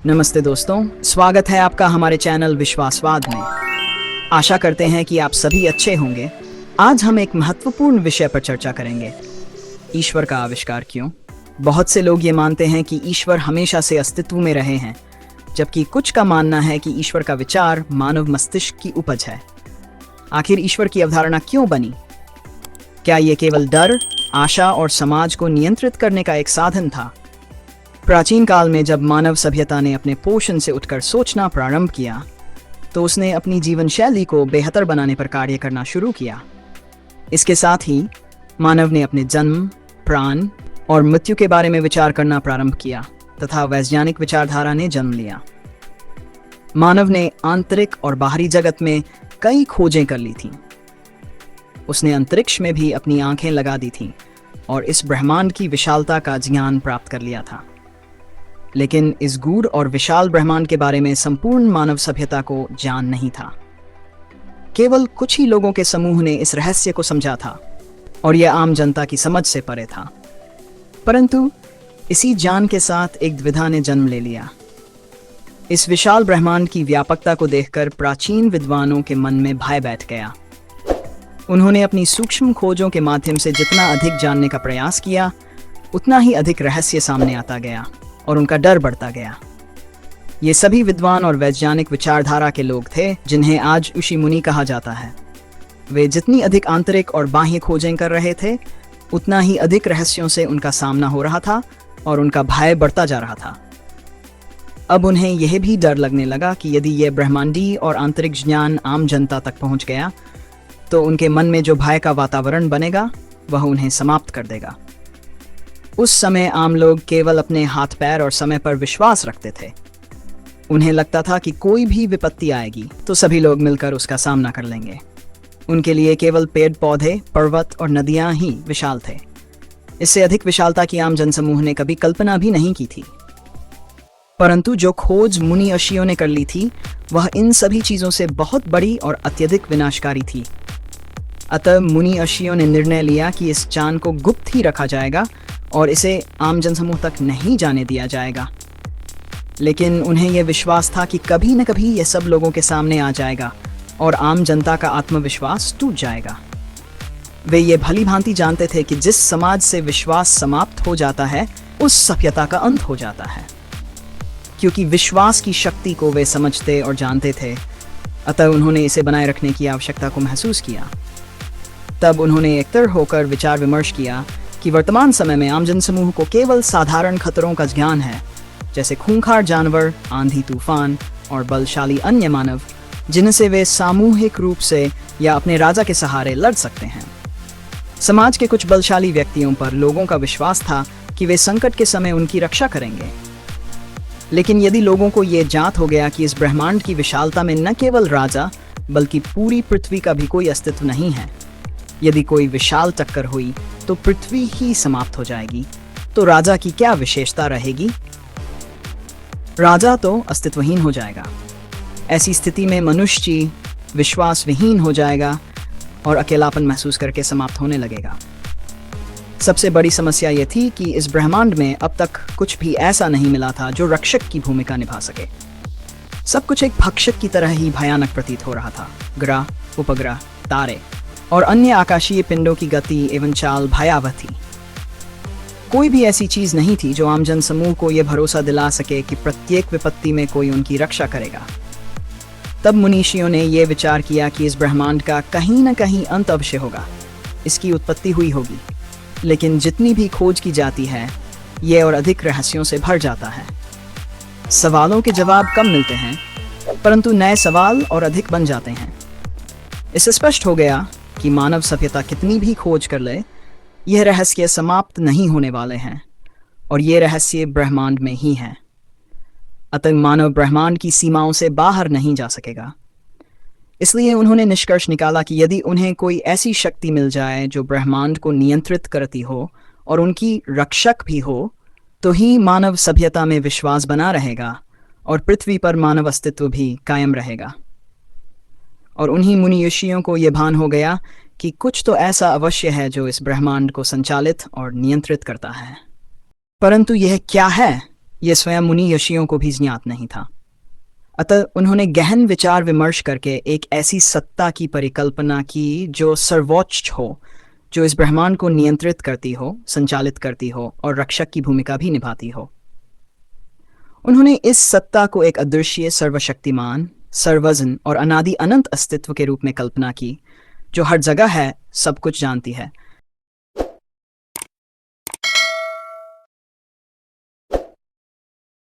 नमस्ते दोस्तों, स्वागत है आपका हमारे चैनल विश्वासवाद में। आशा करते हैं कि आप सभी अच्छे होंगे। आज हम एक महत्वपूर्ण विषय पर चर्चा करेंगे, ईश्वर का आविष्कार क्यों। बहुत से लोग ये मानते हैं कि ईश्वर हमेशा से अस्तित्व में रहे हैं, जबकि कुछ का मानना है कि ईश्वर का विचार मानव मस्तिष्क की उपज है। आखिर ईश्वर की अवधारणा क्यों बनी? क्या ये केवल डर, आशा और समाज को नियंत्रित करने का एक साधन था? प्राचीन काल में जब मानव सभ्यता ने अपने पोषण से उठकर सोचना प्रारंभ किया, तो उसने अपनी जीवन शैली को बेहतर बनाने पर कार्य करना शुरू किया। इसके साथ ही मानव ने अपने जन्म, प्राण और मृत्यु के बारे में विचार करना प्रारंभ किया तथा वैज्ञानिक विचारधारा ने जन्म लिया। मानव ने आंतरिक और बाहरी जगत में कई खोजें कर ली थीं। उसने अंतरिक्ष में भी अपनी आंखें लगा दी थीं और इस ब्रह्मांड की विशालता का ज्ञान प्राप्त कर लिया था। लेकिन इस गूढ़ और विशाल ब्रह्मांड के बारे में संपूर्ण मानव सभ्यता को ज्ञान नहीं था। केवल कुछ ही लोगों के समूह ने इस रहस्य को समझा था और यह आम जनता की समझ से परे था। परंतु इसी ज्ञान के साथ एक द्विधा ने जन्म ले लिया। इस विशाल ब्रह्मांड की व्यापकता को देखकर प्राचीन विद्वानों के मन में भय बैठ गया। उन्होंने अपनी सूक्ष्म खोजों के माध्यम से जितना अधिक जानने का प्रयास किया, उतना ही अधिक रहस्य सामने आता गया और उनका डर बढ़ता गया। ये सभी विद्वान और वैज्ञानिक विचारधारा के लोग थे जिन्हें आज ऋषि मुनि कहा जाता है। वे जितनी अधिक आंतरिक और बाह्य खोजें कर रहे थे, उतना ही अधिक रहस्यों से उनका सामना हो रहा था और उनका भय बढ़ता जा रहा था। अब उन्हें यह भी डर लगने लगा कि यदि यह ब्रह्मांडीय और आंतरिक ज्ञान आम जनता तक पहुंच गया, तो उनके मन में जो भय का वातावरण बनेगा, वह उन्हें समाप्त कर देगा। उस समय आम लोग केवल अपने हाथ पैर और समय पर विश्वास रखते थे। उन्हें लगता था कि कोई भी विपत्ति आएगी तो सभी लोग मिलकर उसका सामना कर लेंगे। उनके लिए केवल पेड़ पौधे, पर्वत और नदियां ही विशाल थे। इससे अधिक विशालता की आम जनसमूह ने कभी कल्पना भी नहीं की थी। परंतु जो खोज मुनि ऋषियों ने कर ली थी, वह इन सभी चीजों से बहुत बड़ी और अत्यधिक विनाशकारी थी। अतः मुनि ऋषियों ने निर्णय लिया कि इस ज्ञान को गुप्त ही रखा जाएगा और इसे आम जनसमूह तक नहीं जाने दिया जाएगा। लेकिन उन्हें यह विश्वास था कि कभी न कभी यह सब लोगों के सामने आ जाएगा और आम जनता का आत्मविश्वास टूट जाएगा। वे ये भली भांति जानते थे कि जिस समाज से विश्वास समाप्त हो जाता है, उस सभ्यता का अंत हो जाता है। क्योंकि विश्वास की शक्ति को वे समझते और जानते थे, अतः उन्होंने इसे बनाए रखने की आवश्यकता को महसूस किया। तब उन्होंने एकत्र होकर विचार विमर्श किया कि वर्तमान समय में आम जनसमूह को केवल साधारण खतरों का ज्ञान है, जैसे खूंखार जानवर, आंधी तूफान और बलशाली अन्य मानव, जिनसे वे सामूहिक रूप से या अपने राजा के सहारे लड़ सकते हैं। समाज के कुछ बलशाली व्यक्तियों पर लोगों का विश्वास था कि वे संकट के समय उनकी रक्षा करेंगे। लेकिन यदि लोगों को ये ज्ञात हो गया कि इस ब्रह्मांड की विशालता में न केवल राजा बल्कि पूरी पृथ्वी का भी कोई अस्तित्व नहीं है, यदि कोई विशाल टक्कर हुई तो पृथ्वी ही समाप्त हो जाएगी, तो राजा की क्या विशेषता रहेगी? राजा तो अस्तित्वहीन हो जाएगा। ऐसी स्थिति में मनुष्य विश्वास विहीन हो जाएगा और अकेलापन महसूस करके समाप्त होने लगेगा। सबसे बड़ी समस्या यह थी कि इस ब्रह्मांड में अब तक कुछ भी ऐसा नहीं मिला था जो रक्षक की भूमिका निभा सके। सब कुछ एक भक्षक की तरह ही भयानक प्रतीत हो रहा था। ग्रह, उपग्रह, तारे और अन्य आकाशीय पिंडों की गति एवं चाल भयावह थी। कोई भी ऐसी चीज नहीं थी जो आम जन समूह को यह भरोसा दिला सके कि प्रत्येक विपत्ति में कोई उनकी रक्षा करेगा। तब मुनीषियों ने यह विचार किया कि इस ब्रह्मांड का कहीं न कहीं अंत अवश्य होगा, इसकी उत्पत्ति हुई होगी। लेकिन जितनी भी खोज की जाती है, ये और अधिक रहस्यों से भर जाता है। सवालों के जवाब कम मिलते हैं, परंतु नए सवाल और अधिक बन जाते हैं। इससे स्पष्ट हो गया कि मानव सभ्यता कितनी भी खोज कर ले, यह रहस्य समाप्त नहीं होने वाले हैं और ये रहस्य ब्रह्मांड में ही है। अतः मानव ब्रह्मांड की सीमाओं से बाहर नहीं जा सकेगा। इसलिए उन्होंने निष्कर्ष निकाला कि यदि उन्हें कोई ऐसी शक्ति मिल जाए जो ब्रह्मांड को नियंत्रित करती हो और उनकी रक्षक भी हो, तो ही मानव सभ्यता में विश्वास बना रहेगा और पृथ्वी पर मानव अस्तित्व भी कायम रहेगा। और उन्हीं मुनि ऋषियों को यह भान हो गया कि कुछ तो ऐसा अवश्य है जो इस ब्रह्मांड को संचालित और नियंत्रित करता है। परंतु यह क्या है? यह स्वयं मुनि ऋषियों को भी ज्ञात नहीं था। अतः उन्होंने गहन विचार विमर्श करके एक ऐसी सत्ता की परिकल्पना की जो सर्वोच्च हो, जो इस ब्रह्मांड को नियंत्रित करती हो, संचालित करती हो और रक्षक की भूमिका भी निभाती हो। उन्होंने इस सत्ता को एक अदृश्य, सर्वशक्तिमान, सर्वजन और अनादि अनंत अस्तित्व के रूप में कल्पना की, जो हर जगह है, सब कुछ जानती है